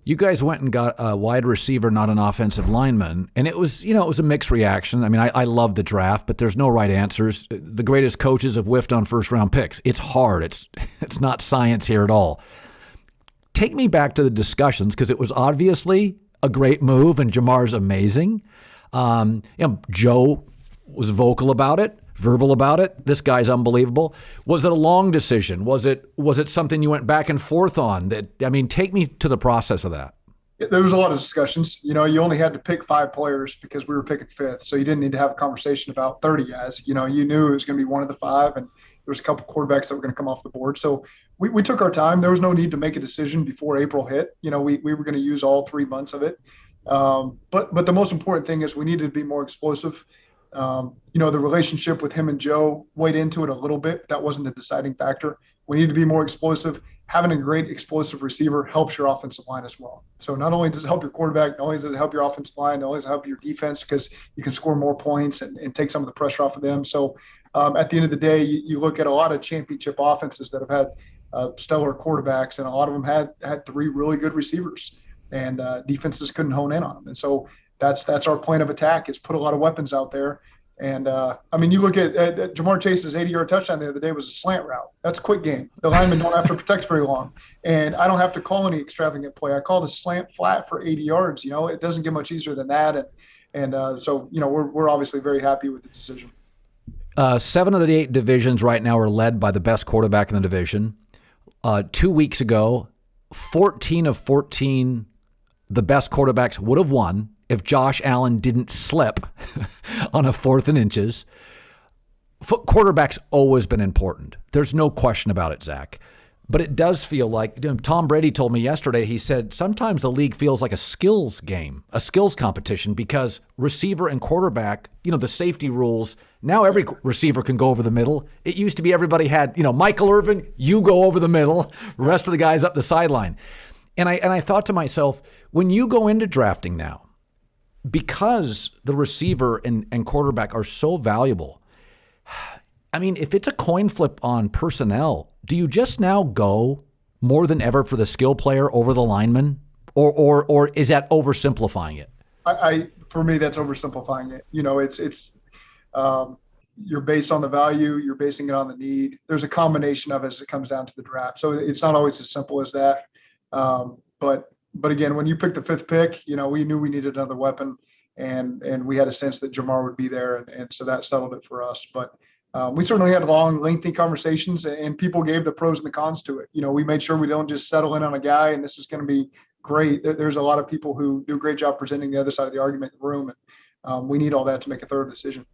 You guys went and got a wide receiver, not an offensive lineman, and it was a mixed reaction. I mean, I love the draft, but there's no right answers. The greatest coaches have whiffed on first-round picks. It's hard. It's not science here at all. Take me back to the discussions because it was obviously a great move, and Jamar's amazing. Joe was vocal about it, verbal about it. This guy's unbelievable. Was it a long decision? Was it something you went back and forth on? Take me to the process of that. There was a lot of discussions. You only had to pick 5 players because we were picking 5th. So you didn't need to have a conversation about 30 guys. You knew it was going to be one of the 5, and there was a couple quarterbacks that were going to come off the board. So we took our time. There was no need to make a decision before April hit. We were going to use all 3 months of it. But the most important thing is we needed to be more explosive. The relationship with him and Joe weighed into it a little bit. That wasn't the deciding factor. We need to be more explosive. Having a great explosive receiver helps your offensive line as well. So not only does it help your quarterback, not only does it help your offensive line, not only does it help your defense because you can score more points and take some of the pressure off of them. So at the end of the day, you look at a lot of championship offenses that have had stellar quarterbacks, and a lot of them had 3 really good receivers, and defenses couldn't hone in on them. And so that's our plan of attack, is put a lot of weapons out there. And, you look at Jamar Chase's 80-yard touchdown the other day was a slant route. That's a quick game. The linemen don't have to protect very long. And I don't have to call any extravagant play. I called a slant flat for 80 yards. It doesn't get much easier than that. So we're obviously very happy with the decision. 7 of the 8 divisions right now are led by the best quarterback in the division. 2 weeks ago, 14 of 14, the best quarterbacks would have won if Josh Allen didn't slip on a 4th and inches. Quarterback's always been important. There's no question about it, Zach. But it does feel like, Tom Brady told me yesterday, he said, sometimes the league feels like a skills game, a skills competition, because receiver and quarterback, the safety rules, now every receiver can go over the middle. It used to be everybody had, Michael Irvin, you go over the middle, the rest of the guys up the sideline. And I thought to myself, when you go into drafting now, because the receiver and quarterback are so valuable, if it's a coin flip on personnel, do you just now go more than ever for the skill player over the lineman? Or is that oversimplifying it? For me, that's oversimplifying it. It's you're based on the value, you're basing it on the need. There's a combination of it as it comes down to the draft. So it's not always as simple as that. But again, when you pick the 5th pick, we knew we needed another weapon, and we had a sense that Jamar would be there, and so that settled it for us. But we certainly had long, lengthy conversations, and people gave the pros and the cons to it. We made sure we don't just settle in on a guy and this is going to be great. There's a lot of people who do a great job presenting the other side of the argument in the room, and we need all that to make a third decision.